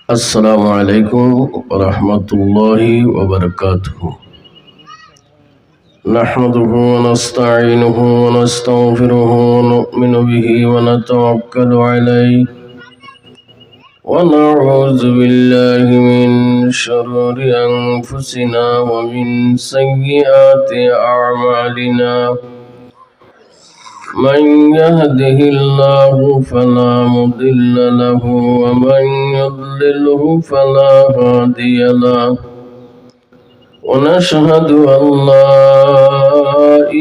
السلام عليكم ورحمة الله وبركاته. نحمده ونستعينه ونستغفره ونؤمن به ونتوكل عليه ونعوذ بالله من شرور أنفسنا ومن سيئات أعمالنا. من يهده الله فلا مضل له ومن يضلله فلا هادي له. ونشهد أن لا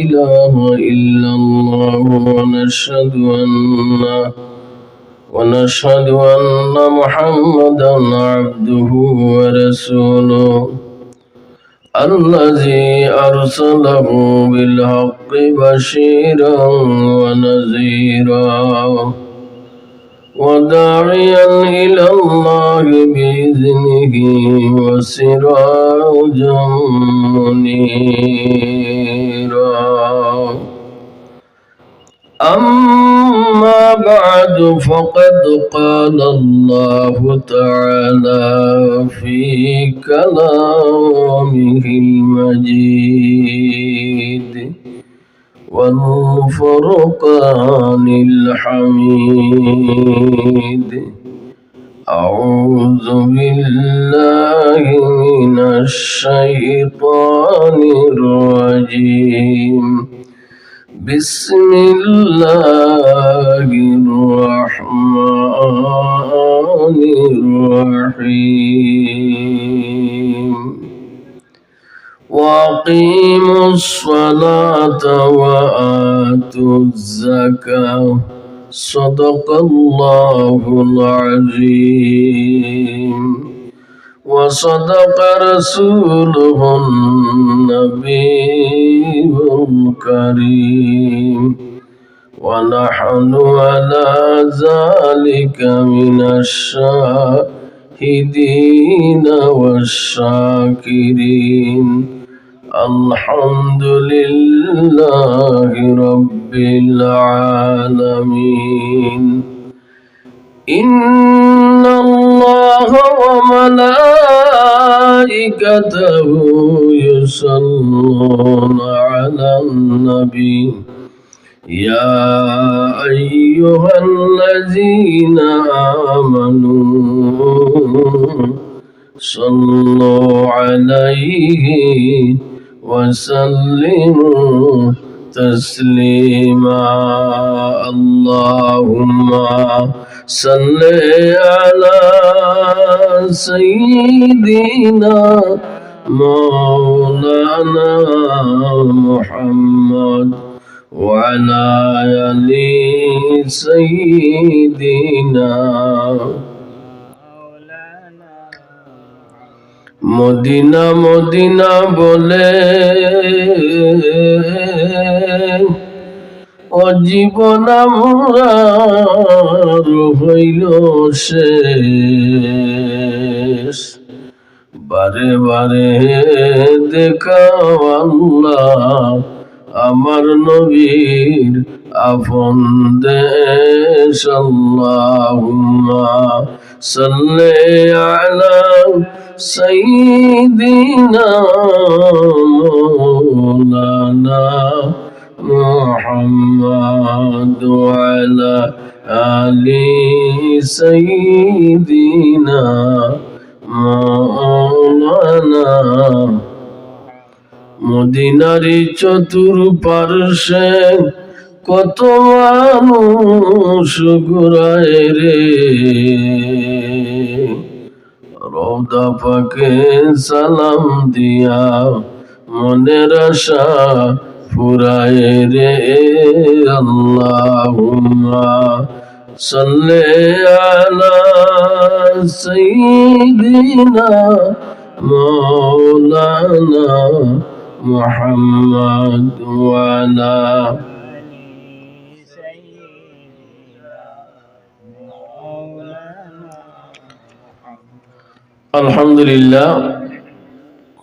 إله إلا الله ونشهد أن محمدا عبده ورسوله الذي أرسله بالحق بشيرا ونذيرا وداعيا إلى الله بإذنه وسراجا منيرا. أما بعد فقد قال الله تعالى في كلامه المجيد والفرقان الحميد. أعوذ بالله من الشيطان الرجيم. بسم الله الرحمن الرحيم. وأقيموا الصلاة وآتوا الزكاة صدق الله العظيم وصدق رسوله النبي الكريم ونحن على ذلك من الشاهدين والشاكرين. الحمد لله رب العالمين. إن الله وملائكته يصلون على النبي يا أيها الذين آمنوا صلوا عليه وسلموا تسليما. اللهم صل على سيدنا مولانا محمد وعلى آل سيدنا Medina Medina বলে ও জীবন আমার হইল শেষ। বারে বারে দেখাও আল্লাহ আমার নবীর আপন দেশ। আল্লাহুম্মা সাল্লি আলা সাইয়্যিদিনা মাওলানা মুহাম্মদ ওয়া আলা আলি সাইয়্যিদিনা মাওলানা। মদিনার চতুর্পার্শ্বে কত মানুষ ঘুরায় রে, রওদা পাকে সালাম দিয়া মনের আশা ফুরায় রে। আল্লাহুম্মা সাল্লি আলা সাইয়্যিদিনা মাওলানা মুহাম্মদ ওয়া আলা আলহামদুলিল্লাহ।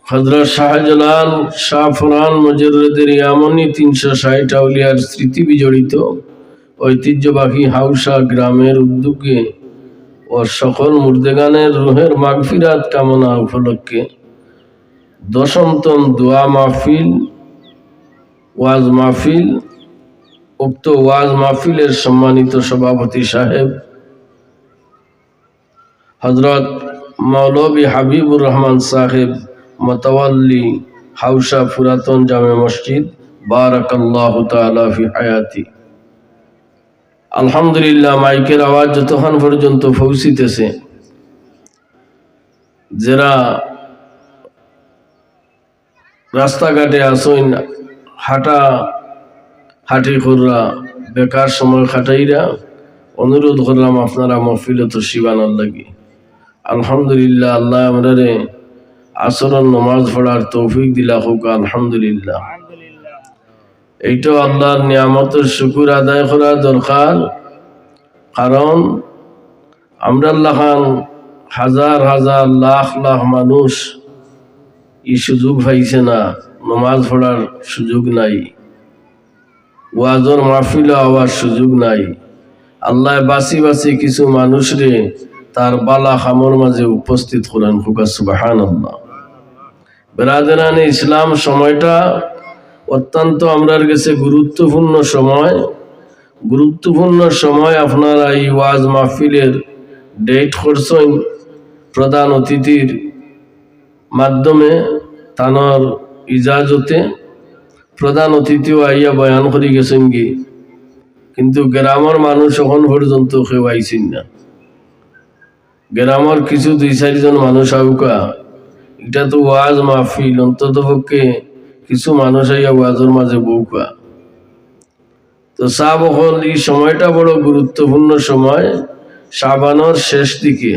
হযরত শাহজালাল শাহ ফরহান মুজাররদের ইয়ামানি 360 আউলিয়ার স্মৃতি বিজড়িত ঐতিহ্যবাহী হাউসা গ্রামের উদ্যোগে ও সকল মুর্দেগানের রুহের মাগফিরাত কামনা উপলক্ষে 10তম দোয়া মাহফিল ওয়াজ মাহফিল, উক্ত ওয়াজ মাহফিলের সম্মানিত সভাপতি সাহেব হযরত মৌলভী হাবিবুর রহমান সাহেব মুতাওয়াল্লি হাউসা পুরাতন জামে মসজিদ, বারাকাল্লাহু তাআলা ফি হায়াতি। আলহামদুলিল্লাহ, মাইকের আওয়াজ যতক্ষণ পর্যন্ত পৌঁছিতেছে, যারা রাস্তাঘাটে আসইন, হাঁটি কররা, বেকার সময় খাটাইরা, অনুরোধ করলাম আপনারা মহফিলত শিবানোর লাগি। আলহামদুলিল্লাহ, আল্লাহ আমাদের আসরের নমাজ পড়ার তৌফিক দিলা হোক, আলহামদুলিল্লাহ। এইটা আল্লাহর নিয়ামতের শুকুর আদায় করা দরকার, কারণ আমরা লাখান হাজার হাজার লাখ লাখ মানুষ এই সুযোগ পাইছে না, নমাজ পড়ার সুযোগ নাই, ওয়াজর মাহফিল হওয়ার সুযোগ নাই। আল্লাহ বাঁচি বাঁচি কিছু মানুষরে তার বালা খামর মাঝে উপস্থিত করেন, হুকা সুবহানাল্লাহ। বেরাদারানে ইসলাম, সময়টা অত্যন্ত আমরার কাছে গুরুত্বপূর্ণ সময়। আপনারা এই ওয়াজ মাহফিলের ডেট করছেন প্রধান অতিথির মাধ্যমে, তানোর ইজাজতে প্রধান অতিথিও আইয়া বয়ান করে গেছেন কি, কিন্তু গ্রামের মানুষ এখন পর্যন্ত কেউ আইছেন না। গ্রামের কিছু 2-4 জন মানুষ আউকা, এটা তো ওয়াজ মাহফিল, অন্তত পক্ষে কিছু মানুষ আইয়া ওয়াজের মাঝে বউকা। তো সাহাবল এই সময়টা বড় গুরুত্বপূর্ণ সময়, শাবানোর শেষ দিকে,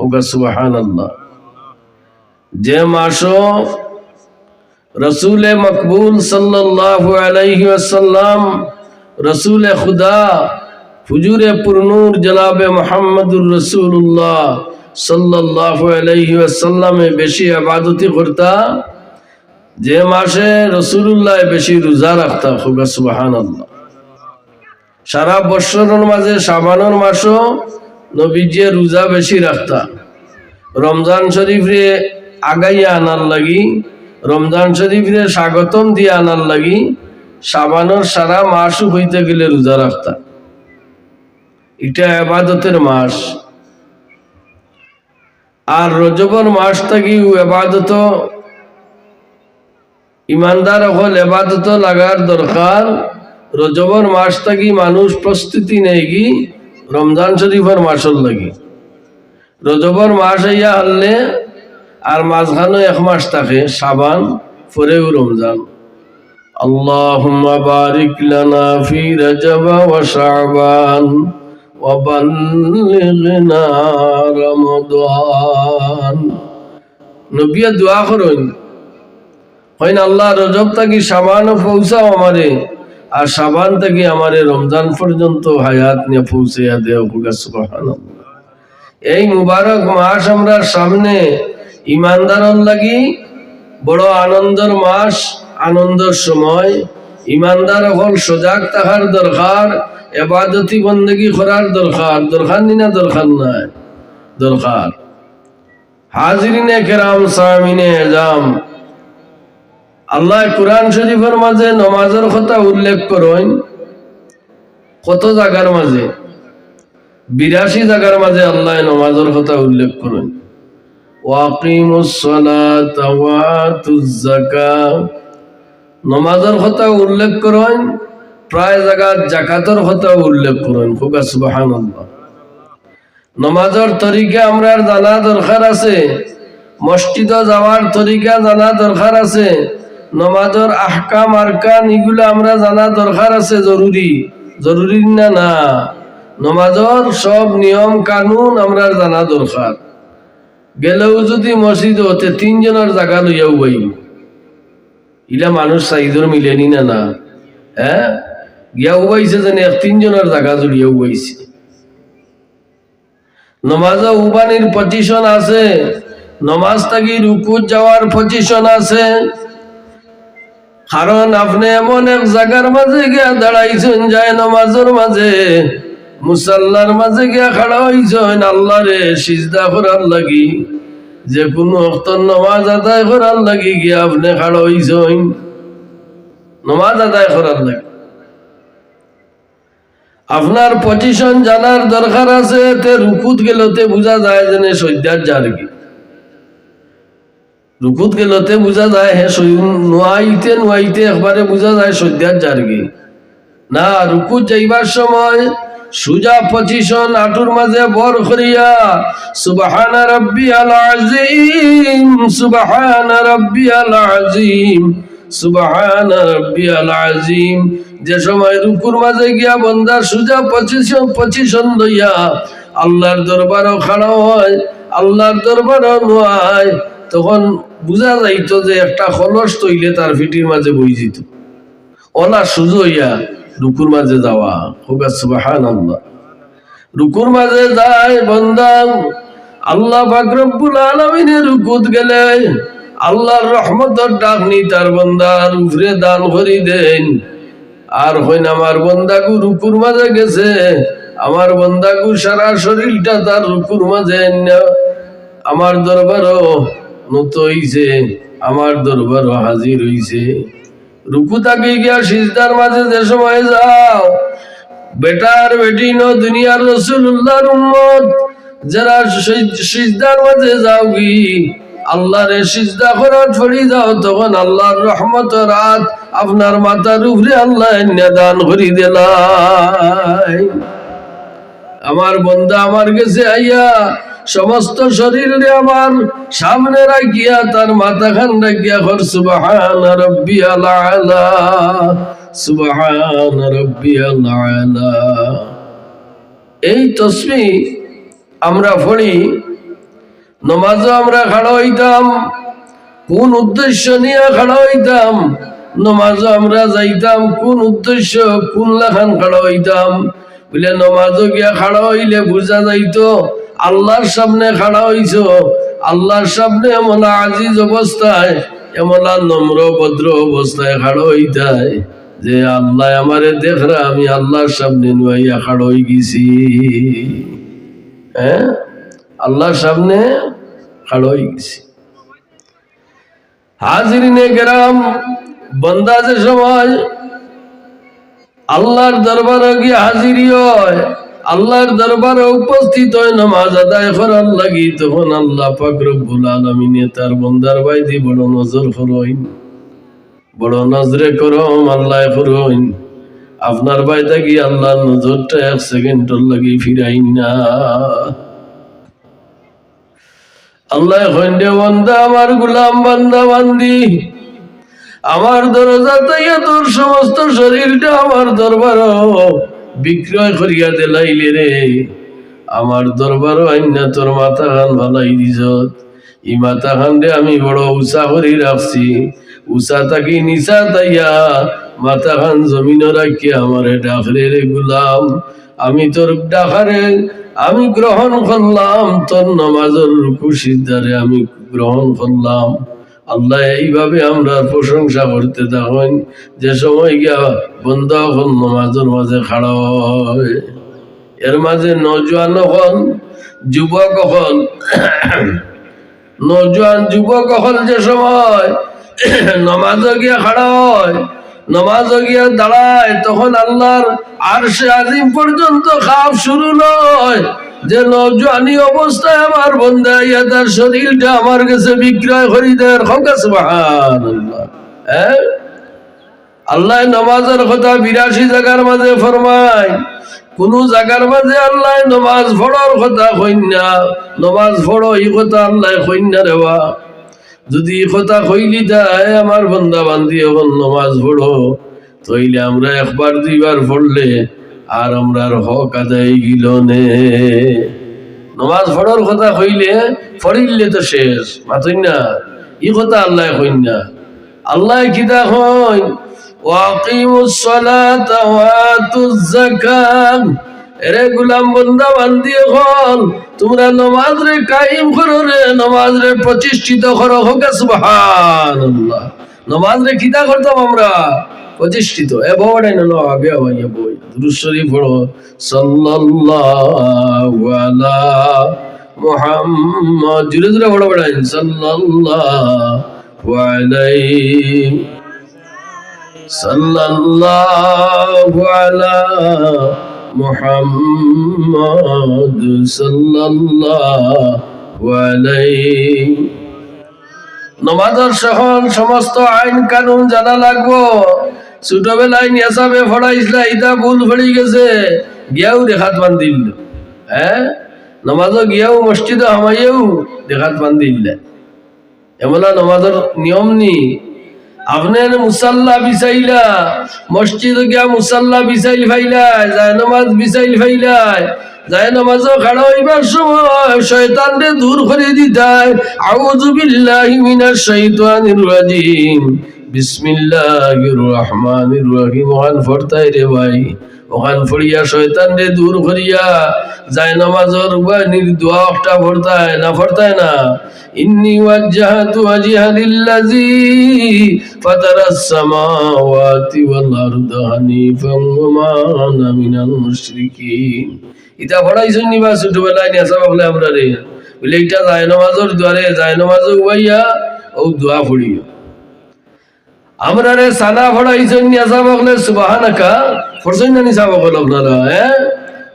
ওগা সুবহানাল্লাহ। যে মাসও রসুলে মকবুল সাল্লাল্লাহু আলাইহি ওয়াসাল্লাম, রসুলে খুদা হুজুরে পুরনূর জনাবে মুহাম্মদুর রাসূলুল্লাহ সাল্লাল্লাহু আলাইহি ওয়াসাল্লামে বেশি ইবাদতি করতা, যে মাসে রসুলুল্লাহ বেশি রোজা রাখতা, হুকা সুবহানাল্লাহ। সারা বছরের মাঝে শাবানোর মাসও নবীজি রোজা বেশি রাখতা। রমজান শরীফরে আগাইয়া আনার লাগি, রমজান শরীফরে স্বাগতম দিয়ে আনার লাগি শাবানোর সারা মাসও হইতে গেলে রোজা রাখতা। এটা ইবাদতের মাস। আর রজবর মাস থাকি ইবাদত, ইমানদার হল ইবাদত লাগার দরকার। রজবর মাস থাকি মানুষ প্রস্তুতি নেই কি রমজান শরীফের মাসের লাগি। রজবর মাস আইয়া হলে আর মাঝখানে 1 মাস থাকে শাবান, পরেও রমজান। আল্লাহুম্মা বারিক লানা ফি রজব ওয়া শাবান ওয়া বাল্লিগনা রমাদান। নবী দোয়া করেন, হইন আল্লাহ রজব থাকি শাবানও পৌঁছাও আমারে, আর শাবান থেকে আমারে রমজান পর্যন্ত হায়াত নিয়ে পৌঁছাইয়া দেও, সুবহানাল্লাহ। এই মুবারক মাস আমরা সামনে ইমানদারর লাগি বড় আনন্দের মাস, আনন্দের সময়। ইমানদার হল সজাগ থাকার দরকার, ইবাদতি বন্দেগি করার দরকার। দরকার নি না? দরকার নাই, দরকার। হাজিরিনে কেরাম, সামিনে এজাম, আল্লাহ কুরআন শরীফের মাঝে নামাজের কথা উল্লেখ করেন কত জায়গার মাঝে, 82 জায়গার মাঝে আল্লাহ নামাজের কথা উল্লেখ করেন। ওয়াকিমুস সালাতা ওয়া আতুজ যাকাত, নামাজের কথা উল্লেখ করেন, প্রায় জায়গা যাকাতের কথা উল্লেখ করেন, খুবা সুবহানাল্লাহ। নামাজের তরিকা আমরা জানা দরকার আছে, মসজিদে যাওয়ার তরিকা জানা দরকার আছে, নামাজের আহকাম আরকান এগুলো আমরা জানা দরকার আছে, জরুরি না? না, নামাজের সব নিয়ম কানুন আমরা জানা দরকার। গেলেও যদি মসজিদ হতে 3 জনের জায়গা লইয়াও বইব, ইলা মানুষ সাইজর মিলেনি না? না, হ্যাঁ, গিয়া উবাইছে জানি 3 জনের জায়গা জুড়িয়া উবাইছে। নামাজে উবানির পজিশন আছে, নামাজ থাকি রুকুত যাওয়ার পজিশন আছে। কারণ আপনি এমন এক জায়গার মাঝে গিয়া দাঁড়াইছেন যায় নামাজের মাঝে, মুসাল্লার মাঝে গিয়া খাড়া হইছেন আল্লাহরে সিজদা করার লাগি, যে কোনো ওয়াক্ত নামাজ আদায় করার লাগি গিয়া আপনি খাড়া হইছেন নামাজ আদায় করার লাগি। আপনার পজিশন জানার দরকার আছে। তে রুকুত গেলতে বোঝা যায় যে সজ্জার যার কি, রুকুত গেলতে বোঝা যায় হে নোয়াইতে নোয়াইতে একবারে বোঝা যায় সজ্জার যার কি না। রুকুত যাইবার সময় সুজা পজিশন আঁটুর মাঝে বর করিয়া সুবহানা রাব্বিয়াল আযীম সুবহানা রাব্বিয়াল আযীম সুবহানা রাব্বিয়াল আযীম। যে সময় রুকুর মাঝে গিয়া বান্দা সুজা পজিশন লইয়া আল্লাহর দরবারও খাড়া হয়, আল্লাহর দরবারও নয়, তখন বুঝা যাইতো যে একটা খলস তৈলে তার ফিটির মাঝে বই যেত। ওলা সুজো হইয়া রুকুর মাঝে যাওয়া, হোক সুবহানাল্লাহ। রুকুর মাঝে যায় বান্দা, আল্লাহ পাক রব্বুল আলামিনের রুকুত গেলে আল্লাহর রহমতের ডাক নি তার বান্দার উপরে দান করি দেন। আর হইন আমার বন্দাগু রুকুর মাঝে গেছে, আমার বন্দাগু সারা শরীরটা তার রুকুর মাঝে আমার দরবারও নত হইছে, আমার দরবারও হাজির হইছে। রুকু তাকে গিয়া সিজদার মাঝে যে সময় যাও, বেটার বেটি ন দুনিয়ার রাসূলুল্লাহর উম্মত যারা সিজদার মাঝে যাও কি আল্লাহরে সিজদা করার ছড়ি যাও, তখন আল্লাহর রহমতের রাত আপনার মাথার উপরে আল্লাহ দান করি দিলাই। আমার বন্দা আমার কাছে আইয়া সমস্ত শরীরে আমার সামনে রাখিয়া তার মাথা খান রাখিয়া কর সুবহানা রাব্বিয়াল আলা সুবহানা রাব্বিয়াল আলা। এই তাসবিহ আমরা পড়ি, নামাজও আমরা খাড়া হইতাম কোন উদ্দেশ্য নিয়ে খাড়া হইতাম, নামাজও আমরা যাইতাম কোন উদ্দেশ্য কোন লাখান খাড়া হইতাম বলে নামাজও গিয়া খাড়া হইলে বুঝা যাইতো আল্লাহর সামনে খাড়া হইছ, আল্লাহর সামনে এমন আজিজ অবস্থায় এমন নম্র ভদ্র অবস্থায় খাড়া হইতায় যে আল্লাহ আমারে দেখরা আমি আল্লাহর সামনে নুয়াইয়া খাড়া হই গেছি। হ্যাঁ, আল্লাহর সামনে খাড়া হই গেছি। হাজিরিনে কেরাম, বান্দা যে সময় আল্লাহর দরবারে গিয়ে হাজিরি হয়, আল্লাহর দরবারে উপস্থিত হয় নামাজ আদায় করার লাগি, তখন আল্লাহ পাক রব্বুল আলামিনে তার বান্দার বাইদি বড় নজর করইন, বড় নজরে করম আল্লাহ করইন। আপনার বাইদা কি আল্লাহর নজরটা এক সেকেন্ডের লাগি ফিরাইন না। আল্লাহ কইন বান্দা আমার গোলাম বান্দা বান্দি, আমার দরজা তাইয়া তোর সমস্ত শরীরটা আমার দরবারও বিক্রয় করিয়া দিলাইলে রে, আমার দরবারও আইনা তোর মাথা খান ভালাই দিছত। ই মাথা খান রে আমি বড় উঁচা করি রাখছি, উঁচা থাকি নিচা তাইয়া মাথা খান জমিন রাখিয়া আমারে ডাকরে রে গুলাম, আমি তোর ডাকারে আমি গ্রহণ করলাম, তোর নামাজের রুকু সিজদারে আমি গ্রহণ করলাম। আল্লাহ এইভাবে আমরা প্রশংসা করতে থাকেন। যে সময় গিয়া বন্ধ হল নামাজের মাঝে খাড়া হয়, এর মাঝে নজওয়ান হল যুবক হল, নজওয়ান যুবক হল যে সময় নামাজে গিয়া খাড়া হয়, নামাজে গিয়া দাঁড়ায়, তখন আল্লাহর আরশে আজিম পর্যন্ত খাপ শুরু নয় যে নজওয়ানি অবস্থায় আমার বন্দা ইয়া তার শরীরটা আমার কাছে বিক্রয় করি দেয়। সুবহানাল্লাহ। হ্যাঁ, আল্লাহ নামাজের কথা 82 জায়গার মাঝে ফরমায়, কোন জায়গার মাঝে আল্লাহ নামাজ পড়ার কথা কইন না, নামাজ পড়ো এই কথা আল্লাহ কইন না রে বা। যদি এই কথা কইলি দেয় আমার বন্দা বান্দি এখন নামাজ পড়ো, তইলে আমরা একবার দুইবার পড়লে আর আমরার হক আদায় গিল নে। নামাজ পড়ার কথা কইলে পড়িলে তো শেষ মাতই না, এই কথা আল্লাহ কইন না। আল্লাহ কি দেখুন ওয়াকিমুস সালাতা ওয়া আতুজ যাকাত, এরে গোলাম বান্দা বান্দি হল তোমরা নামাজ রে কায়েম করো রে, নামাজ রে প্রতিষ্ঠিত করো। হোক সুবহানাল্লাহ। নামাজ রে কিতা করতাম আমরা প্রতিষ্ঠিত এ বড়াই না আগে হইয়া বই দুরূদ শরীফ পড়ো সাল্লাল্লাহু আলা মুহাম্মদ জোরে জোরে বড় বড়াই সাল্লাল্লাহু আলাইহি সাল্লাল্লাহু আলা মুহাম্মদ সাল্লাল্লাহু আলাইহি নমাজের সহন সমস্ত আইন কানুন জানা লাগবো ছোটবেলায় নেশাবে ফড়াইছিলা ইটা ভুল ফড়ি গেছে গিয়াও দেখাত বান্ধিল হ্যাঁ নমাজও গিয়াও মসজিদে হামাইয়াও দেখাত বান্ধিল এমলা নমাজের নিয়ম নি আপনার মুসাল্লা বিছাইলা মসজিদ গিয়া মুসাল্লা বিছাইল ফাইলাই যায় নমাজ বিছাইল ফাইলাই যায় নমাজও খাড়া হইবার সময় শয়তানরে দূর করে দিতায় আউযু বিল্লাহি মিনাশ শাইতানির রাজিম বিসমিল্লাহির রহমানির রহিম ওখান ফরতাই রে ভাই ওখান ফড়িয়া শয়তানরে দূর করিয়া যায় নমাজের দোয়া একটা ফরতায় না ইন্নী ওয়াজ্জাহতু ওয়াজহা লিল্লাযী ফাতারাস সামাওয়াতি ওয়াল আরদা হানিফান ওয়া মা আনা মিনাল মুশরিকিন ইটা পড়াইছেন নি বা ছোটবেলায় নেশা বলে আমরা রে বলে এইটা যায় নমাজের দুয়ারে যায় নমাজে উবাইয়া ও দোয়া পড়িও আমরা রে সানা পড়াইছেন নেশা বলে সুবহানাকা পড়ছেন না নিসা বলে আপনারা হ্যাঁ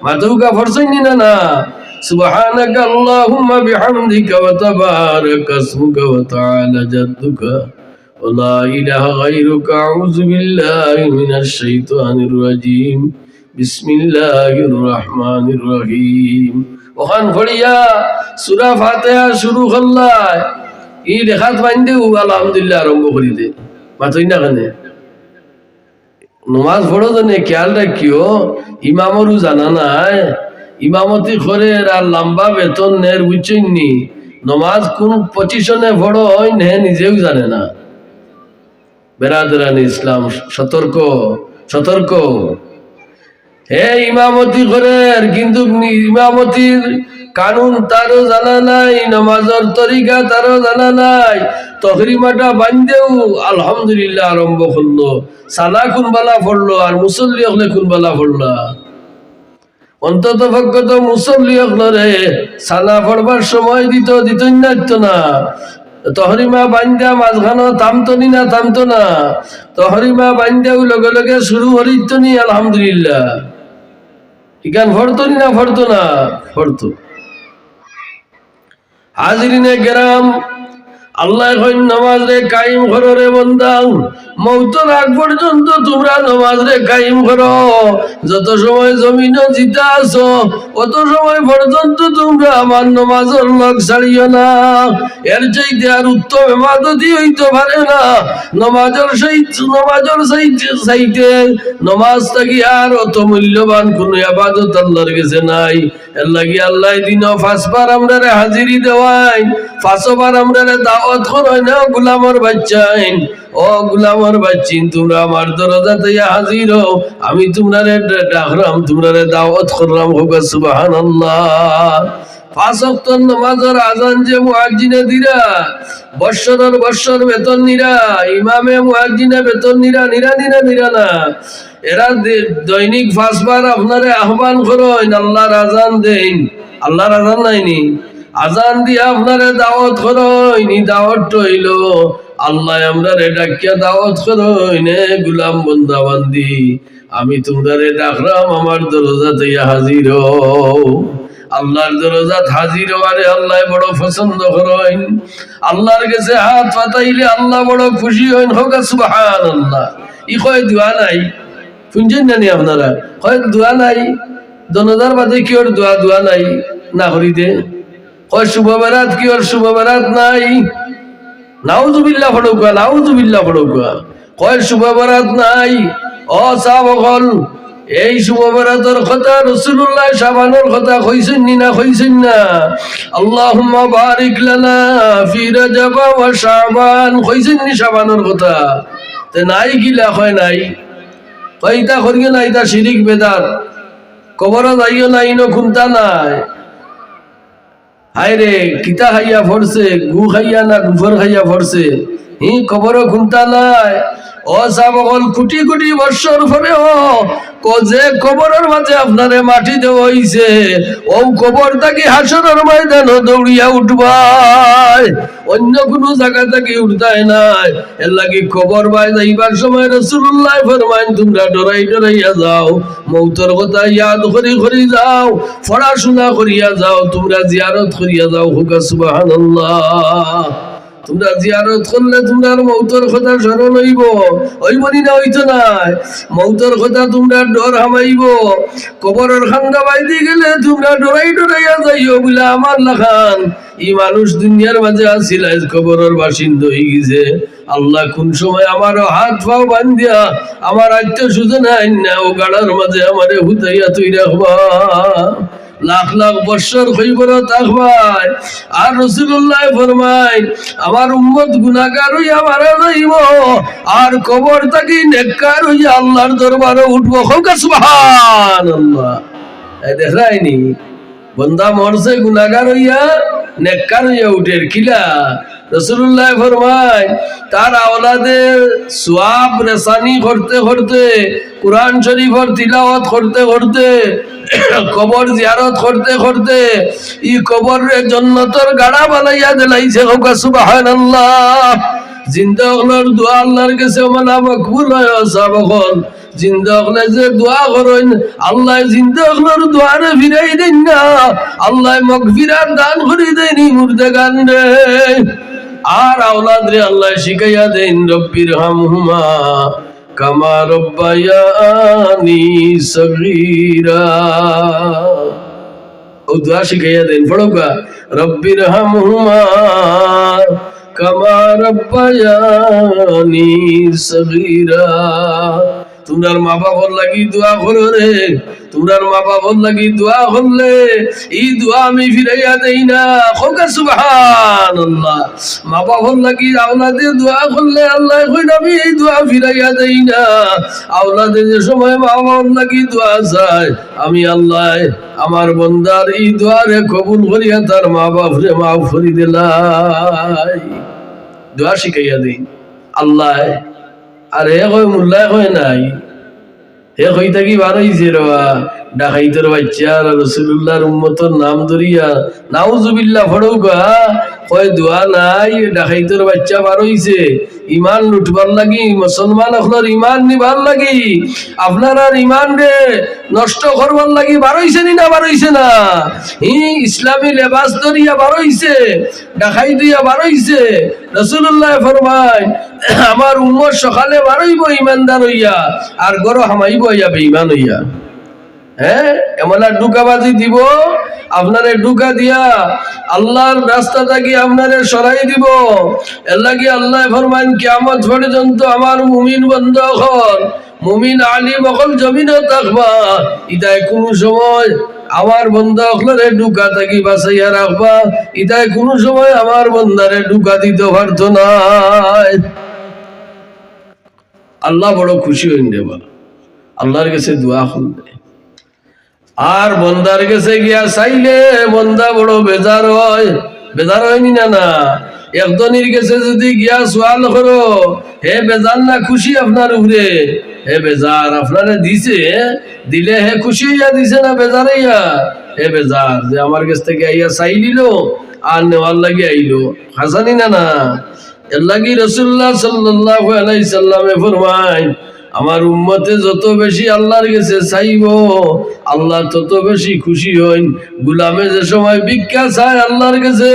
মাতুকা পড়ছেন না না সুবহানাকা আল্লাহুম্মা বিহামদিকা ওয়া তাবারাকা ইসমুকা ওয়া তাআলা জাদ্দুকা ওয়া লা ইলাহা গায়রুকা আউযু বিল্লাহি মিনাশ শাইতানির রাজীম বিসমিল্লাহির রহমানির রহিম ওখান পড়িয়া সূরা ফাতিহা শুরু করলাই ই দেখাত বাইন্দেও আলহামদুলিল্লাহ আরম্ভ করি দে মাতই না কেন নমাজ পড়ো জানে খেয়াল রাখিও ইমামরও জানা নাই ইমামতি করে আর লম্বা বেতন নের বুঝছেননি নমাজ কোন পজিশনে পড়ো হয় নে নিজেও জানে না বেরাদরান ইসলাম সতর্ক সতর্ক হে ইমামতি করে কিন্তু ইমামতির কানুন তারও জানা নাই নামাজের তরিকা তারও জানা নাই তহরিমাটা বান্ধেও আলহামদুলিল্লাহ আরম্ভ করলো সানা কোনবালা পড়লো আর মুসল্লি হলে কোনবালা পড়লা অন্তত পক্ষত মুসল্লি হলে সানা পড়বার সময় দিত না তহরিমা বান্ধা মাঝখানো থামতো না তহরিমা বান্ধাও লগে লগে শুরু হরিত নি আলহামদুলিল্লাহ ইকান ফরতো না ফরতো হাজিরিনে কেরাম আল্লাহ কইন নামাজ রে কায়েম করো রে বান্দা মওতের আগ পর্যন্ত তোমরা নামাজ রে কায়েম করো যত সময় জমিনে জিতা আছো অত সময় পর্যন্ত তোমরা আমার নামাজের লগ ছাড়িও না এর চাইতে আর উত্তম ইবাদতই হইতে পারে না নামাজের চাইতে নামাজ থাকি আর অত মূল্যবান কোন ইবাদত আল্লাহর কাছে নাই এর লাগি আল্লাহ দিনও পাঁচবার আমরা রে হাজিরি দেওয়াই পাঁচবার আমরা রে দাওয়াত করাই না গোলামর বাচ্চাইন ও গোলামর বাচ্চিন তোমরা আমার দরজাতে হাজির হও আমি তোমরা রে ডাকলাম তোমরা রে দাওয়াত করলাম হোক সুবহানাল্লাহ পাঁচ ওয়াক্ত নামাজের আজান যে মুয়াজ্জিনে দিরা বৎসর বেতন নিরা ইমামে মুয়াজ্জিনে বেতন নিরা না এরা দৈনিক পাঁচবার আপনারে আহ্বান করেন আল্লাহর আজান দেন আল্লাহর আজান নাইনি আজান দিয়ে আপনারে দাওয়াত করেন দাওয়াত হইল আল্লাহ আমরা রে ডাকিয়া দাওয়াত করেন গোলাম বান্দা বান্দি আমি তোমরা রে ডাকলাম আমার দরজাতে হাজির হও আল্লাহর দরজাত হাজির হওয়ারে আল্লাহ বড় পছন্দ করেন আল্লাহর কাছে হাত পাতাইলে আল্লাহ বড় খুশি হন হোক সুবহানাল্লাহ ই কয় দোয়া নাই শুনছেন জানি আপনারা কয় দোয়া নাই দনদার বাদে কি ওর দোয়া নাই না করি দে কয় শুভ বেরাত কি ওর শুভ বেরাত নাই নাউজুবিল্লাহ ফড়ৌকা কয় শুভ বেরাত নাই ও সাবকল এই শুভ বেরাতের কথা রাসূলুল্লাহ শাবানের কথা কইছেন না আল্লাহুম্মা বারিক লানা ফি রজব ওয়া শাবান কইছেন নি শাবানের কথা তে নাই গিলা কয় নাই কইতা করিও না এটা শিরিক বেদাত কবর যাইও না ইনো খুনতা নাই হায় রে কিতা খাইয়া ফরছে গু খাইয়া না গুফর খাইয়া ফরছে কবর খুনতা নাই ও সাবকল কোটি কোটি বৎসর পরেও যে কবরের মাঝে আপনারে মাটি দেওয়া হইছে ও কবর থাকি হাসরের ময়দান দৌড়িয়া উঠবাই, অন্য কোনো জায়গা থেকে উঠতাই নাই। এর লাগি কবর বাই যাইবার সময় রাসূলুল্লাহ ফরমাইন তোমরা ডরাই ডরাইয়া যাও, মৌতের কথা ইয়াদ করি করি যাও, পড়াশোনা করিয়া যাও, তোমরা জিয়ারত করিয়া যাও। হুকা সুবহানাল্লাহ। তোমরা জিয়ারত করলে তোমরা মৌতের কথা স্মরণ হইব, হইবনি না হইতো নাই? মৌতের কথা তোমরা ডর হামাইব। কবরের খান্দা বাইদি গেলে তোমরা ডরাই ডরাইয়া যাইও বলে আমার লাখান ই মানুষ দুনিয়ার মাঝে আসিল, আজ কবরের বাসিন্দা হয়ে গেছে। আল্লাহ কোন সময় আমারও হাত পাও বান্ধিয়া আমার আত্মীয় সুজন আইন না ও গাড়ার মাঝে আমারে হুতাইয়া তুই রাখবা, লাখ লাখ বৎসর খৈবর থাকবাই। আর রাসূলুল্লাহ ফরমায় আমার উম্মত গুনাহগার হইয়া মারা যাইব আর কবর থাকি নেককার হইয়া আল্লাহর দরবারে উঠবো। সুবহানাল্লাহ। এই দেখাইনি বন্দা মরছে গুনাহগার হইয়া নেককার হইয়া উঠের কিলা। রাসূলুল্লাহ ফরমায় তার আওলাদের সওয়াব রেসানি করতে করতে, কুরআন শরীফের তিলাওয়াত করতে করতে, কবর জিয়ারত করতে করতে ই কবরের জান্নাতের গাড়া বানাইয়া দিলাইছে। হোক সুবহানাল্লাহ। জিন্দা হলার দোয়া আল্লাহর কাছে মানা মকবুল হয়। সাবকল জিন্দা হলে যে দোয়া করেন আল্লাহ জিন্দা হলার দোয়ারে ফিরাই দেন না, আল্লাহ মাগফিরাত দান করে দেনি মুর্দে গান রে। আর আওলাদ রে আল্লাহ শিখাইয়া দেন রব্বির হামহুমা কামা রব্বায়ানি সগীরা। ও দোয়া শিখাইয়া দেন, পড়োগা রব্বির হামহুমা কামা রব্বায়ানি সগীরা। তোমরার মা বাবার লাগি দোয়া করো রে, তোমরার মা বাবার লাগি দোয়া করলে এই দোয়া আমি ফিরাইয়া দেই না। খোকা সুবহানাল্লাহ। মা বাবার লাগি আওলাদে দোয়া করলে আল্লাহ কইন আমি এই দোয়া ফিরাইয়া দেই না। আওলাদে যে সময় মা বাবার লাগি দোয়া চায় আমি আল্লাহ আমার বন্দার এই দোয়ারে কবুল করিয়া তার মা বাপরে মাফ করে দিলাই। দোয়া শিখাইয়া দেই আল্লাহ। আর হে কই মোল্লায় কয় নাই, হে কই থাকি বার হইছে রা ডাকাইতের বাচ্চা রাসূলুল্লাহর উম্মতের নাম ধরিয়া নাউজুবিল্লাহ ফড়ৌকা কয় দোয়া নাই, ডাকাইতের বাচ্চা বার হইছে ইমান লুটবার লাগি, মুসলমান আপনার ইমান নিবার লাগি, আপনার আর ইমান রে নষ্ট করবার লাগি বার হইছে নি না বার হইছে না? ইসলামী লেবাস ধরিয়া বার হইছে, ডাকাই দিয়া বার হইছে। রাসূলুল্লাহ ফরমায় আমার উম্মত সকালে বার হইব ইমানদার হইয়া আর গরো হামাইব হইয়া বেঈমান হইয়া। হ্যাঁ, এমন আর ডুকাবাজি দিব আপনারে, ডুকা দিয়া আল্লাহর রাস্তা থেকে আপনারে সরাই দিব। এর লাগি আল্লাহ ফরমান কিয়ামত পর্যন্ত আমার মুমিন বান্দা হল, মুমিন আলিম হল জমিনে থাকবা, ইদায় কোনো সময় আমার বন্দা হলরে ডুকা থাকি বাঁচাইয়া রাখবা, ইদায় কোনো সময় আমার বন্দারে ডুকা দিতে পারত না। আল্লাহ বড় খুশি হইন দেবা আল্লাহর কাছে দোয়া করলে। আর বন্দার কাছে গিয়া চাইলে বন্দা বড় বেজার হয়, বেজার হয়নি না? না, একজনের কাছে যদি গিয়া সোয়াল করো হে বেজার না খুশি আপনার উপরে? হে বেজার, আপনারে দিছে, দিলে হে খুশি হইয়া দিছে না বেজার হইয়া? হে বেজার যে আমার কাছ থেকে আইয়া চাই নিল আর নেওয়ার লাগি আইলো, হাসানি না? না, এর লাগি রাসূলুল্লাহ সাল্লাল্লাহু আলাইহি সাল্লামে ফরমায় আমার উম্মতে যত বেশি আল্লাহর কাছে চাইব আল্লাহ তত বেশি খুশি হইন। গুলামে যে সময় ভিক্ষা চায় আল্লাহর কাছে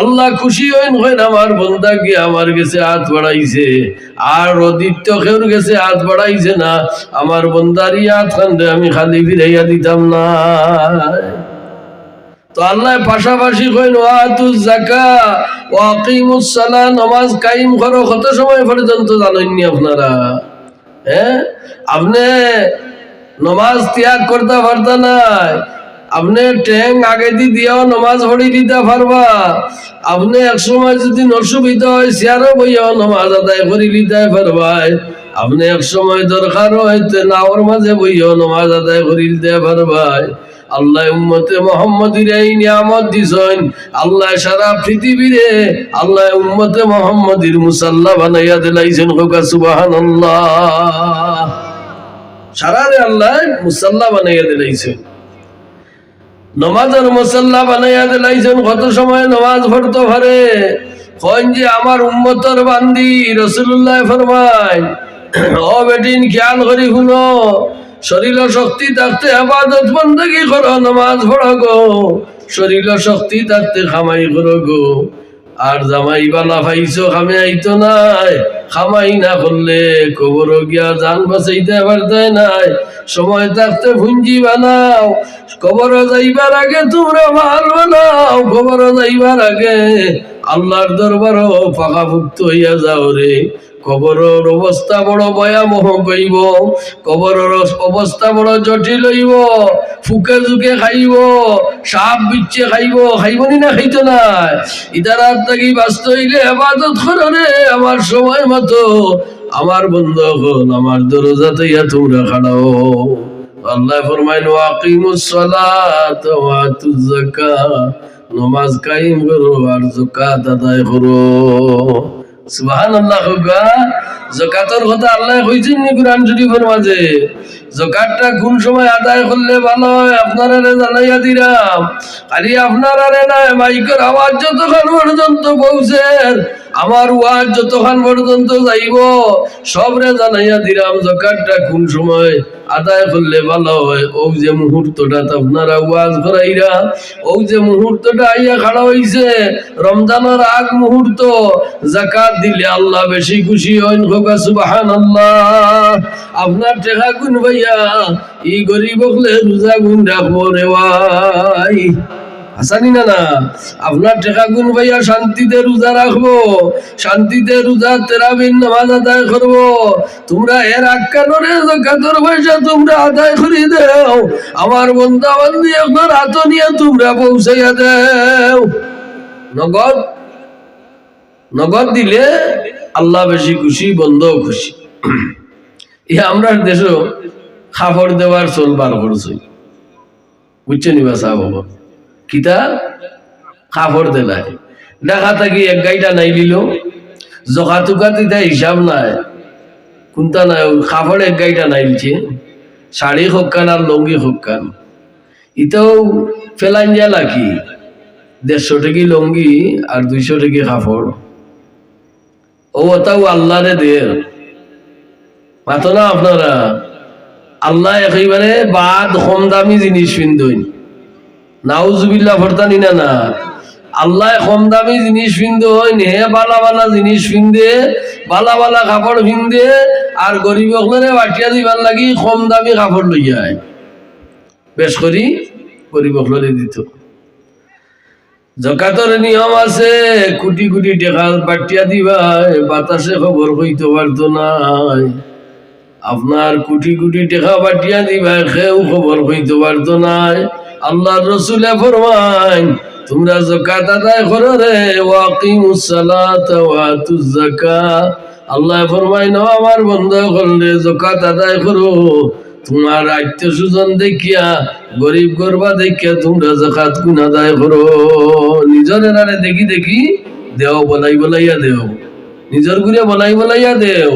আল্লাহ খুশি হইন, হইন আমার বন্দা কি আমার কাছে হাত বাড়াইছে, আর অদিত্য কেউর কাছে হাত বাড়াইছে না, আমার বন্দারই হাত খান্দে আমি খালি ফিরাইয়া দিতাম না। তো আল্লাহ পাশাপাশি কইন ওয়াতুজ যাকাত ওয়া আকিমুস সালাহ, নামাজ কায়েম করো। কত সময় পর্যন্ত জানেননি আপনারা? হ্যাঁ, আপনি নমাজ ত্যাগ করতে পারতা নাই, আপনি ট্যাং আগে দিয়াও নমাজ পড়ি দিতে পারবা, আপনি এক সময় যদি অসুবিধা হয় চেয়ারও বইয়াও নমাজ আদায় করি দিতে পারবাই, আপনি এক সময় দরকার হইতে নাওর মাঝে বইয়াও নমাজ আদায় করি দিতে পারবাই। আল্লাহ উম্মতে মুহাম্মাদির এই নিয়ামত দিছেন আল্লাহ সারা পৃথিবীরে আল্লাহ উম্মতে মুহাম্মাদির মুসাল্লা বানাইয়া দিলাইছেন হোকা সুবহানাল্লাহ সারারে আল্লাহ মুসাল্লা বানাইয়া দিলাইছেন নমাজের মুসাল্লা বানাইয়া দিলাইছেন কত সময় নামাজ পড়তে পারে কোন যে আমার উম্মতর বান্দি রাসূলুল্লাহ ফরমায় ও বেটিন খেয়াল করি শুনো শরীর শক্তি থাকতে ইবাদত বندگی করো নামাজ পড়ো গো শরীর শক্তি থাকতে খামাই করো গো আর জামাই বালা পাইছো খামে আইতো নাই খামাই না করলে কবর গিয়া জান বাঁচাইতে পারতে নাই সময় থাকতে পুঞ্জি বানাও কবর যাইবার আগে তোমরা মাল বানাও কবর যাইবার আগে আল্লাহর দরবারও পাকাভুক্ত হইয়া যাও রে কবরের অবস্থা বড় ভয়াবহ কইব কবরের অবস্থা বড় জটিল হইব ফুকে জুকে খাইব সাপ বিচ্ছে খাইব না খাইতো না ইদারাত থাকি বাঁচত হইলে ইবাদত করো রে আমার সময় মতো আমার বন্ধু হল আমার দরজাতে ইয়া তোমরা খাড়াও আল্লাহ ফরমাইল আকিমুস সালাত ওয়া আতুজ যাকাত নামাজ কায়েম করো আর যাকাত আদায় করো সুবহানাল্লাহ গা যাকাতের কথা আল্লাহ কইছেন নি কুরআন শরীফের মাঝে যাকাতটা কোন সময় আদায় করলে ভালো হয় আপনারা জানাইয়া দিলাম খালি আপনারা না মাইকের আওয়াজ যতক্ষণ পর্যন্ত পৌঁছে আমার ওয়াজ যতক্ষণ পর্যন্ত যাইব সবরে জানাইয়া দিলাম যাকাতটা কোন সময় আদায় করলে ভালো হয় ও যে মুহূর্তটা আপনারা ওয়াজ করাইরা ও যে মুহূর্তটা আইয়া খাড়া হইছে রমজানের আগ মুহূর্ত যাকাত দিলে আল্লাহ বেশি খুশি হন হোক সুবহানাল্লাহ আপনার টাকা গুণ ভাইয়া ই গরিব হলে রোজা গুণ রাখবো রে ভাই হাসানি না না আপনার টাকা গুণ ভাইয়া শান্তিতে রোজা রাখবো শান্তিতে রোজা তেরাবিন নামাজ আদায় করবো তোমরা এর আক্কানোরে যাকাতের পয়সা তোমরা আদায় করে দাও আমার বন্ধা বান্ধি আপনার হাত নিয়ে তোমরা পৌঁছাইয়া দাও নগদ দিলে আল্লাহ বেশি খুশি বন্ধও খুশি আমরা দেশও খাবার দেওয়ার চল বার করছি বুঝছে নি বাসা বাবা কিতা খাবার দেলাই দেখা থাকি এক গাইটা নাই দিল জখা টুকা দিতা হিসাব নাই কোনটা নাই খাবার এক গাইটা নাই দিচ্ছে শাড়ি হকান আর লঙ্গি হকান ইতাও ফেলাইন যা লাকি 150 টাকি লঙ্গি আর 200 টাকি খাবার ও তাও আল্লাহ রে দের মাতো না আপনারা আল্লাহ একেবারে বাদ কম দামি জিনিস পিন্দইন নাউজুবিল্লাহ ফরতানি না না আল্লাহ কম দামি জিনিস পিন্দইন হে বালা বালা জিনিস পিন্দে বালা বালা কাপড় পিন্দে আর গরিব হলে বাটিয়া দিবার লাগি কম দামি কাপড় লইয়া বেশ করি গরিব হলে দিত যাকাতের নিয়ম আছে কোটি কোটি টাকা বাটিয়া দিবা বাতাসে খবর কইতে পারতো নাই আপনার কোটি কোটি টাকা বাটিয়া দিবা কেউ খবর কইতে পারতো নাই আল্লাহর রাসূলে ফরমান তোমরা যাকাত আদায় করো রে ওয়াকিমুস সালাত ওয়া আতুজ যাকাত আল্লাহ ফরমায় না আমার বান্দা করলে যাকাত আদায় করো তোমার আত্মীয় স্বজন দেখিয়া গরিব গরবা দেখিয়া তোমরা যাকাত গুণ আদায় করো নিজের এরারে দেখি দেখি দেও বলাইয়া দেও নিজের গুড়ে বলাইয়া দেও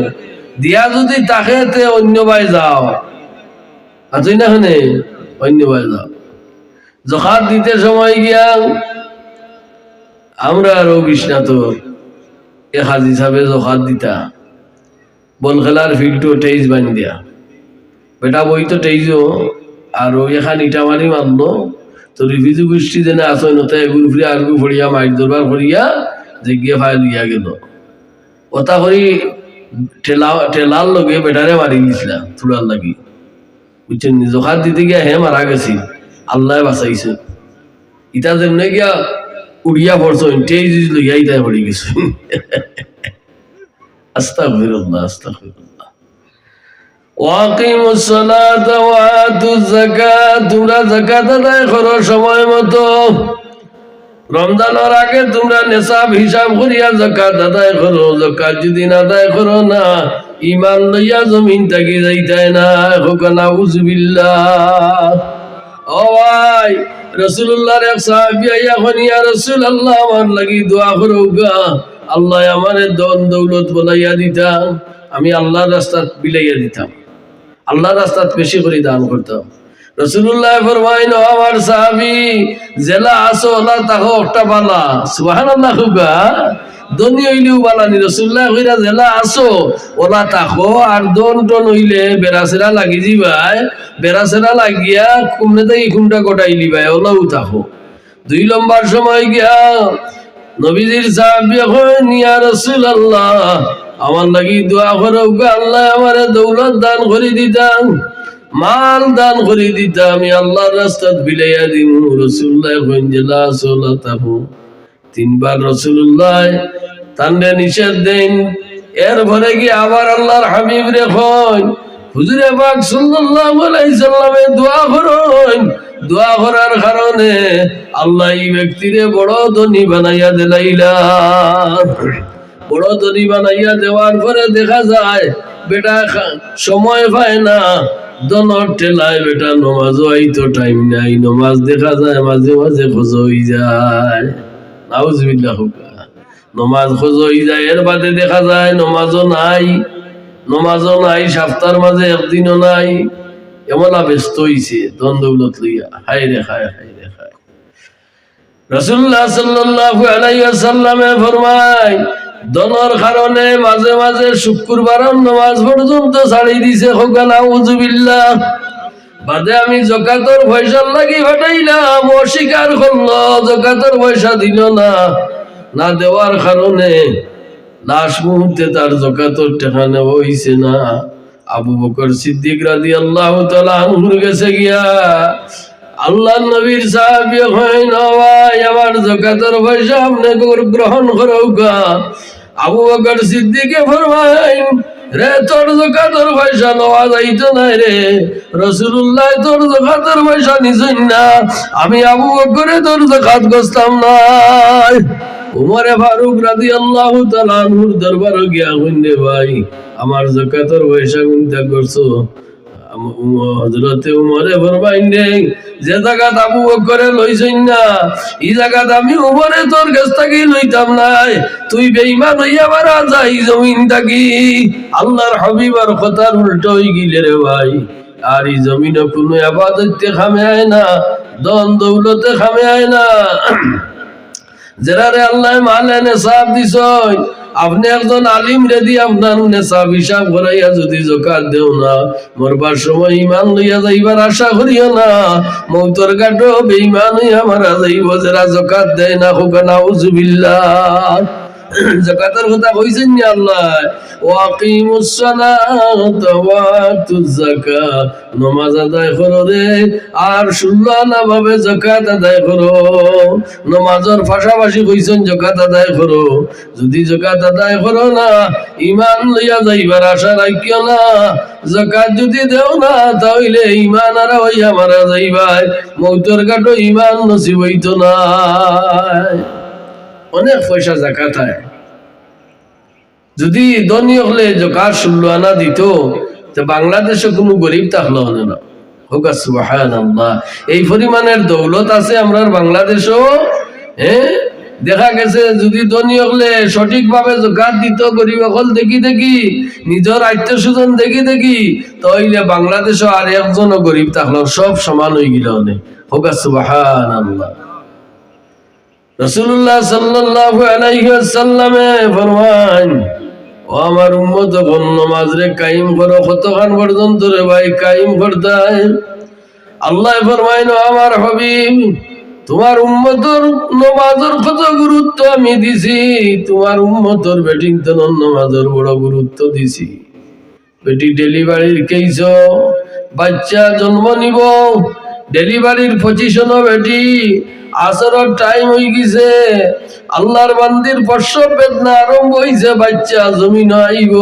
দিয়া যদি তাকে অন্য বাই যাও আছই না হনে অন্য বাই যাও যাকাত দিতে সময় গিয়া আমরা আরো বিষ্ণাতর এ হাজি সাহেব যাকাত দিতা বল খেলার ফিল্ডটো 23 বান দিয়া বেটা বই তো 23 আর এখান ইটা মারি মারলো তো রিভিজু গোষ্ঠী যেনে আসই নতে এগুলো ফিরে আরবি ফড়িয়া মাইক দরবার করিয়া যে গিয়ে ফাইল দিয়া গেল ওটা করি ঠেলার লগে বেটারে মারি গেছিলাম চুড়ার লাগি বুঝছেন যাকাত দিতে গিয়া হে মারা গেছি আল্লাহ বাঁচাইছে ইটা যেমনে গিয়া উড়িয়া পড়ছো 23 লইয়া ইটা পড়ি গেছে আস্তাগফিরুল্লাহ আস্তাগফিরুল্লাহ ওয়াকিমুস সালাত ওয়া আতুজ যাকাত তোমরা যাকাত আদায় করো সময় মতো রমজানের আগে তোমরা নিসাব হিসাব করিয়া যাকাত আদায় করো যাকাত যদি না আদায় করো না ঈমান লইয়া জমিন থাকি যাইতাই না হোক নাউজুবিল্লাহ ও ভাই, রাসূলুল্লাহর এক সাহাবী আইয়া কইন, ইয়া রাসূলুল্লাহ, আমার লাগি দোয়া করো গা, আল্লাহ আমারে ধন দৌলত বলাইয়া দিতা, আমি আল্লাহর রাস্তাত বিলাইয়া দিতাম, আল্লাহর রাস্তাত বেশি করে দান করতাম। রাসূলুল্লাহ ফরমাইন, আমার সাহাবী, জেলা আসো ওলা তাকো একটা বালা, সুবহানাল্লাহ গা, দনি হইলেও বালানি। রাসূলুল্লাহ কইরা জেলা আসো ওলা তাকো, আর দন টন হইলে বেরাসেরা লাগি যাইবাই, বেরাসেরা লাগিয়া কুমনে থেকে কুমটা কটাইলি ভাই, ওলাও তাকো। 2 নম্বর সময় গিয়া নবীজির সাহাবী কইন, ইয়া রাসূলুল্লাহ, আমার লাগি দোয়া করো গা, আল্লাহ আমারে দৌলত দান করে দিতাম, মাল দান করে দিতাম, আমি আল্লাহর রাস্তাত বিলাইয়া দিমু। রাসূলুল্লাহ কইন, জেলা আসো ওলা তাকো। 3 বার রাসূলুল্লাহ তানরে নিষেধ দেন। এরপরে কি আবার আল্লাহর হাবিব রে কইন, হুজুরে পাক সাল্লাল্লাহু আলাইহি সাল্লামে দোয়া করুন, দোয়া করার কারণে আল্লাহ এই ব্যক্তিরে বড় ধনী বানাইয়া দিলাইলা। বড় ধনী বানাইয়া দেওয়ার পরে দেখা যায় বেটা সময় পায় না, দনর ঠেলায় বেটা নমাজও আইতো টাইম নাই, নমাজ দেখা যায় মাঝে মাঝে খোঁজ হয়ে যায়, নাউজুবিল্লাহ, নমাজ খোঁজ হয়ে যায়। এর বাদে দেখা যায় নমাজও নাই, নমাজও নাই, সপ্তাহের মাঝে একদিনও নাই, এমন ব্যস্ত হইছে ধন দৌলত লইয়া। হায় রে হায়, হায় রে হায়। রাসূলুল্লাহ সাল্লাল্লাহু আলাইহি ওয়াসাল্লামে ফরমায়, দনর কারণে মাঝে মাঝে শুক্রবারের নামাজ পর্যন্ত ছাড়ি দিছে, হোক নাউজুবিল্লাহ। বাদে আমি যাকাতের পয়সা লাগি ফাটাইলাম, অস্বীকার করলো, যাকাতের পয়সা দিল না, না দেওয়ার কারণে লাশ মুহূর্তে তার যাকাতের টাকা নেওয়া হইছে না। আবু বকর সিদ্দিক রাদিয়াল্লাহু তাআলা আনহুর কাছে গিয়া আল্লাহর নবীর সাহাবী কইন, ভাই আমার যাকাতের পয়সা আপনি গ্রহণ করো গা। আবু বকর সিদ্দিকে ফরমাইন, রে তোর যাকাতের পয়সা নেওয়া যাইতো না রে, রাসূলুল্লাহ তোর যাকাতের পয়সা নিছেন না, আমি আবু বকরে তোর যাকাত গছতাম না। উমরে ফারুক রাদিয়াল্লাহু তাআলা আনহুর দরবারে গিয়া কইন, ভাই আমার যাকাতের পয়সা গুনতে করছো। হযরতে উমরে ফরমাইন, যে যাকাত আবু বকরে লইছেন না, এই যাকাত আমি উমরে তোর কাছ থেকে লইতাম না, তুই বেঈমান হইয়া মারা যাই জমিন থাকি। আল্লাহর হাবিবার কথার উল্টো হই গিলে রে ভাই। আর এই জমিনে কোনো ইবাদতে খামে আয় না, দন দৌলতে খামে আয় না। যারা আল্লাহ মালে নেশাব দিছই, আপনি একজন আলিম রেডি আপনার নেশাব হিসাব করাইয়া যদি যাকাত দেও না, মরবার সময় ঈমান লইয়া যাইবার আশা করিও না, মৌতর গাটো বেঈমান হইয়া মারা যাইব যারা যাকাত দেয় না। হোক নাউজুবিল্লাহ। যাকাতের কথা কইছেন না আল্লাহ, ওয়াকিমুস সালাতা ওয়া আতুজ যাকাত, নামাজ আদায় করো রে, আর সুন্নাহ ভাবে যাকাত আদায় করো। নামাজের পাশাপাশি কইছেন যাকাত আদায় করো। যদি যাকাত আদায় করো না, ঈমান লইয়া যাইবার আশা রাখিও না। যাকাত যদি দেও না, তাহলে ঈমান আর হইয়া মারা যাইবাই, মৌতের কাটো ঈমান নসিব হইতো না। অনেক পয়সা যাকাত হয়, যদি ধনী হলে যাকাত 16 আনা দিত, তো বাংলাদেশে কোনো গরিব থাকলো না। হোক সুবহানাল্লাহ। এই পরিমাণের দৌলত আছে আমরা বাংলাদেশও। দেখা গেছে যদি ধনী হলে সঠিক ভাবে যাকাত দিত, গরিব হল দেখি দেখি, নিজের আত্মীয় স্বজন দেখি দেখি, তাহলে বাংলাদেশও আর একজনও গরিব থাকলো, সব সমান হয়ে গেল। হোক সুবহানাল্লাহ। রাসূলুল্লাহ সাল্লাল্লাহু আলাইহি ওয়াসাল্লামে ফরমান, ও আমার উম্মত, নামাজ রে কায়েম করো। কতক্ষণ পর্যন্ত রে ভাই কায়েম করতে? আল্লাহ ফরমাইন, আমার হাবিব, তোমার উম্মতের নামাজের কত গুরুত্ব আমি দিছি, তোমার উম্মতের বেটিং তো নামাজের বড় গুরুত্ব দিছি। বেটি ডেলিভারির কেইছ, বাচ্চা জন্ম নিব, ডেলিভারির পজিশনও বেটি, আসরের টাইম হয়ে গেছে, আল্লাহর বান্দির প্রসব বেদনা আরম্ভ হইছে, বাচ্চা জমিন আইব,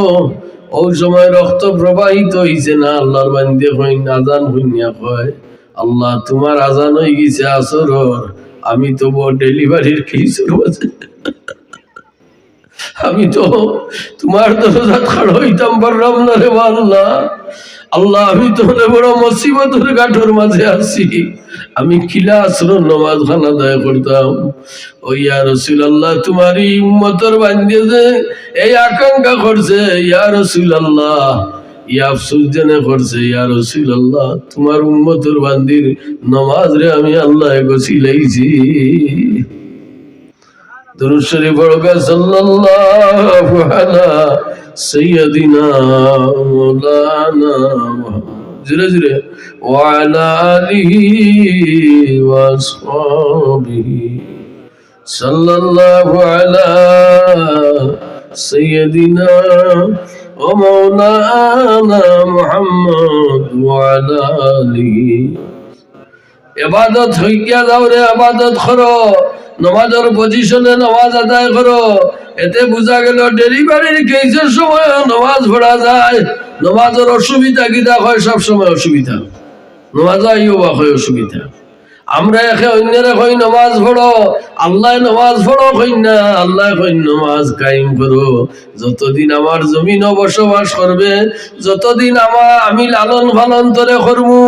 ওই সময় রক্ত প্রবাহিত হইছে না, আল্লাহর বান্দি হইন আজান হইয়া কয়, আল্লাহ তোমার আজান হয়ে গেছে আসরের, আমি তো ডেলিভারির কেইছর আছে, আমি তো তোমার দরজা খাড় হইতাম পারলাম না রে আল্লাহ, আল্লাহ আমি তোরে বড় মুসিবতের গাঠর মাঝে আছি, আমি কিলা আসরের নামাজ খানা আদায় করতাম। ও ইয়া রাসূলুল্লাহ, তোমারই উম্মতের বান্দে যে এই আকাঙ্ক্ষা করছে, ইয়া রাসূলুল্লাহ, ইয়া আফসোস জেনে করছে, ইয়া রাসূলুল্লাহ, তোমার উম্মতের বান্দির নামাজ রে আমি আল্লাহ গছিলাইছি। দুরূদ শরীফ পড়ো, সাল্লাল্লাহু আলা সাইয়্যিদিনা মাওলানা মুহাম্মদ, জোরে জোরে, ওয়া আলা আলিহি ওয়া আসহাবিহি, সাল্লাল্লাহু আলা সাইয়্যিদিনা ওয়া মাওলানা মুহাম্মদ ওয়া আলা আলিহি। ইবাদত হইয়া যাও রে, ইবাদত করো, নামাজের পজিশনে নামাজ আদায় করো। এতে বোঝা গেল ডেলিভারির কেসের সময় নামাজ পড়া যায়। নামাজের অসুবিধা কিটা হয়, সব সময় অসুবিধা, নামাজ আইও বা হয় অসুবিধা। আমরা একে অন্যরা কই নামাজ পড়ো, আল্লাহ নামাজ পড়ো কই না, আল্লাহ কই নামাজ কায়েম করো। যতদিন আমার জমিন বসবাস করবে, যতদিন আমি লালন পালন তোরে করবো,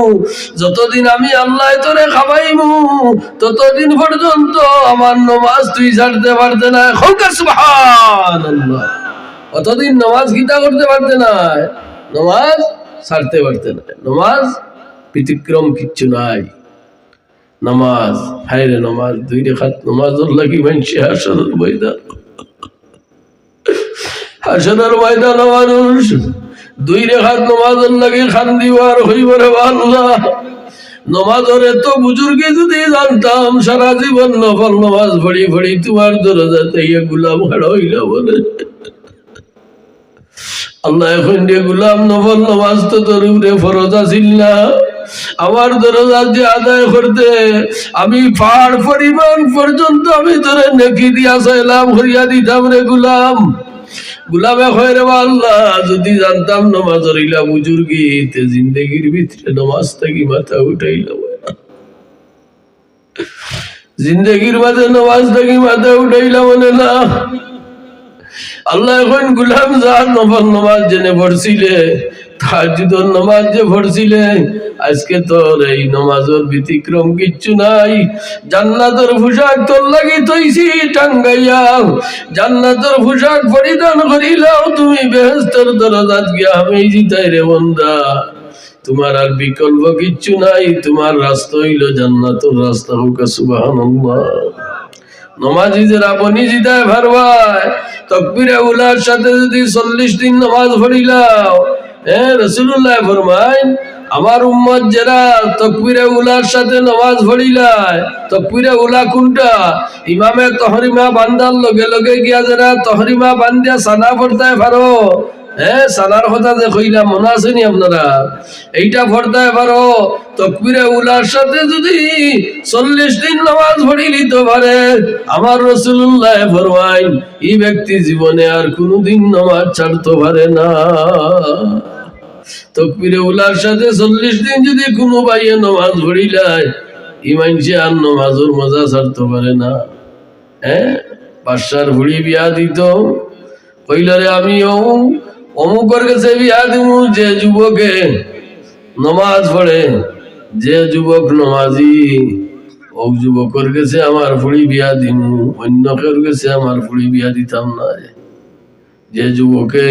যতদিন আমি আল্লাহ তোরে খাওয়াইমু, ততদিন পর্যন্ত আমার নামাজ তুই ছাড়তে পারতে না। সুবহানাল্লাহ, অতদিন নামাজ গীতা করতে পারতে না, নামাজ ছাড়তে পারতে না। নামাজ ব্যতিক্রম কিচ্ছু নাই। নামাজ হায়রে নামাজ, 2 রাকাত নামাজের লাগি মানুষ হাসরের ময়দান, হাসরের ময়দান মানুষ 2 রাকাত নামাজের লাগি খান্দিবার হইব রে আল্লাহ। নামাজের এত বুজুর্গে যদি জানতাম, সারা জীবন নফল নামাজ পড়ি পড়ি তোমার দরজাতে গোলাম খাড়া হইলা বলে। আল্লাহ এখন যে গোলাম, নফল নামাজ তো তোর উপরে ফরজ আছিল না, আমার দরজা যে আদায় করতে আমি পাহাড় পরিমাণ পর্যন্ত আমি তোরে নেকি দিয়া চাইলাম করিয়া দিতাম রে গোলাম। গোলামে কয় রে আল্লাহ, যদি জানতাম নামাজের ইলা বুজুর্গি, তে জিন্দগির ভিতরে নামাজ থাকি মাথা উঠাইলাম, জিন্দগির মাঝে নামাজ থাকি মাথা উঠাইলাম না। আল্লাহ এখন গোলাম যা নফল নামাজ জেনে পড়ছিলে, তাহাজ্জুদের নামাজ যে পড়ছিলে, আজকে তোর এই নামাজের ব্যতিক্রম কিচ্ছু নাই। জান্নাতের পোশাক তোর লাগি তৈছি টাঙ্গাইয়া, জান্নাতের পোশাক পরিধান করিলাও তুমি বেহেশতের দরজাত গিয়া আমি জিতাই রে বন্দা। তোমার আর বিকল্প কিচ্ছু নাই, তোমার রাস্তা হইল জান্নাতের রাস্তা। হোক সুবহানাল্লাহ। নমাজি যারা বনি জিতায় ভারবায়, তাকবীরে উলার সাথে যদি 40 দিন নামাজ পড়িলাও, রাসূলুল্লাহ ফরমায় আমার উম্মত যারা তাকবীরে উলার সাথে নামাজ পড়িলায়, তাকবীরে উলা কোনটা? ইমামে তহরিমা বান্দার লগে লগে গিয়া যারা তহরিমা বান্দিয়া সানা পড়তায় পারো, সানার কথা যে কইলাম মনে আছে নি আপনারা? এইটা পড়তায় পারো। তাকবীরে উলার সাথে যদি 40 দিন নামাজ পড়ি নিতে পারে, আমার রাসূলুল্লাহ ফরমায় এই ব্যক্তি জীবনে আর কোনদিন নামাজ ছাড়তে পারে না। তাকবীরে উলার সাথে 40 দিন যদি কোনো ভাইয়ে নামাজ পড়িলায়, এই মানুষে আর নামাজের মজা ছাড়তে পারে না। বাদশার ভুড়ি বিয়া দিত, কইল রে আমি অমুকের কাছে বিয়া দিব, যে যুবকে নামাজ পড়ে, যে যুবক নামাজি, ও যুবকের কাছে আমার ফুড়ি বিয়া দিম, অন্য কেউ কাছে আমার ফুড়ি বিয়া দিতাম না। যে যুবকে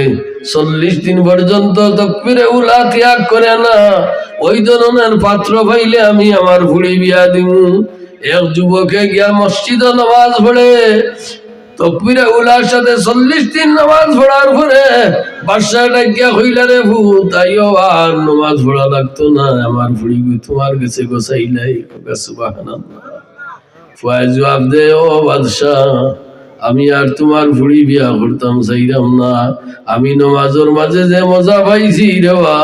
40 দিন পর্যন্ত তাকবীরে উলা ত্যাগ করে না, ওই ধরনের পাত্র পাইলে আমি আমার ফুড়ি বিয়া দিব। এক যুবকে গিয়া মসজিদে নামাজ পড়ে, তাকবীরে উলার সাথে 40 দিন নামাজ পড়ার পরে বাদশাহটা গিয়া কইলা রে ভূত, আইও আর নামাজ পড়া লাগতো না, আমার ফুড়ি তোমার কাছে গোছাইলাই। সুবহানাল্লাহ। ফুয়ায় জবাব দে, ও বাদশাহ, আমি আর তোমার ফুড়ি বিয়া করতাম চাইলাম না, আমি নামাজের মাঝে যে মজা পাইছি রে বা,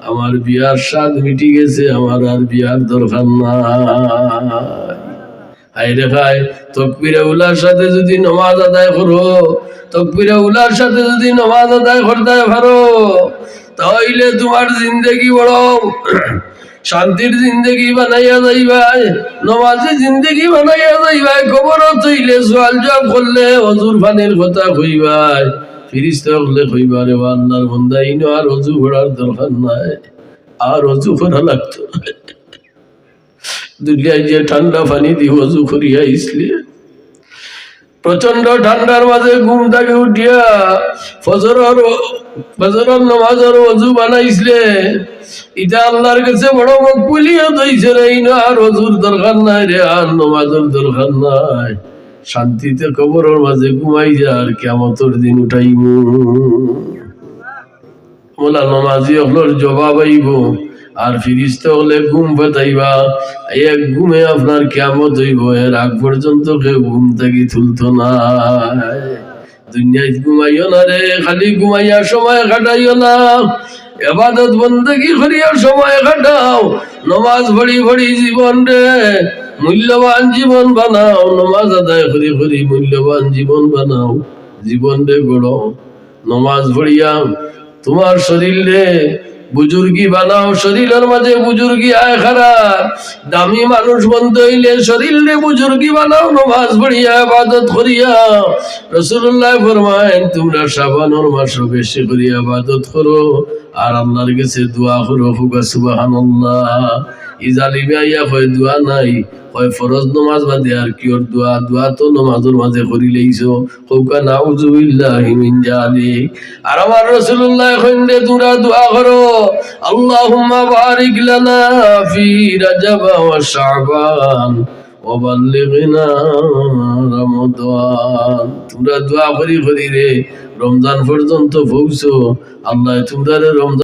আমার বিয়ার স্বাদ মিটি গেছে, আমার আর বিয়ার দরকার নাই। হায়রে খায়, তাকবীরে উলার সাথে যদি নামাজ আদায় করো, তাকবীরে উলার সাথে যদি নামাজ আদায় করতে পারো, তাহলে তোমার জিন্দেগি বড় শান্তির জিন্দেগি বানাইয়া যাইবাই, নমাজি জিন্দেগি বানাইয়া যাইবাই। কবরত হইলে সওয়াল জবাব করলে হজুর ফানির কথা কইবাই, ফিরিস্তা হলে কইবারে আল্লাহর বান্দা ইনো আর অজু করার দরকার নাই, আর অজু করা লাগতো না। দুনিয়ায় যে ঠান্ডা পানি দিয়ে অজু করিয়া আইসলে, প্রচন্ড ঠান্ডার মাঝে ঘুম থেকে উঠিয়া ফজরের নামাজের অজু বানাইছিলে, এটা আল্লাহর কাছে বড় মকবুলিয়ত হইছে রে। ইনো আর অজুর দরকার নাই রে, আর নামাজের দরকার নাই। শান্তিতে কবরের মাঝে ঘুমাই যা, আর কিয়ামতের দিন উঠাইমু। মোলা নমাজি হলোর জবাব আইব, আর ফিরিস্তা হলে ঘুম পাতাইবা। এক ঘুমে আপনার কিয়ামত হইব, এর আগ পর্যন্ত কেউ ঘুম থাকি তুলতো না। দুনিয়ায় ঘুমাইও না রে, খালি ঘুমাইয়া সময় কাটাইও না। ইবাদত বন্দেগি করিয়া সময় কাটাও, নমাজ পড়ি পড়ি জীবন রে মূল্যবান জীবন বানাও। নমাজ আদায় করি করি মূল্যবান জীবন বানাও, জীবন রে গড়ো। নমাজ পড়িয়া তোমার শরীর রে বুজুর্গি বানাও, শরীরের মাঝে বুজুর্গি আয় খারাপ। দামি মানুষ বন্ধ হইলে শরীর রে বুজুর্গি বানাও, নমাজ পড়িয়া ইবাদত করিয়া। রাসূলুল্লাহ ফরমায়েন, তোমরা শাবানের মাসে বেশি করিয়া ইবাদত করো, আর আল্লাহর কাছে দোয়া করো। হুকা সুবহানাল্লাহ। ইজালিমে আইয়া কয় দোয়া নাই, কয় ফরজ নমাজ বাদে আর কিওর দোয়া? দোয়া তো নমাজের মাঝে করি লইছো। হুকা নাউযু বিল্লাহি মিন জালিক। আর আমার রাসূলুল্লাহ কইন্দে তোমরা দোয়া করো, আল্লাহুম্মা বারিক লানা ফি রাজাব ওয়া শাবান ওয়া বাল্লিগনা রমাদান। তোমরা দোয়া করি করি রে রমজান পর্যন্ত পৌঁছো, আল্লাহ তোমরা রমজান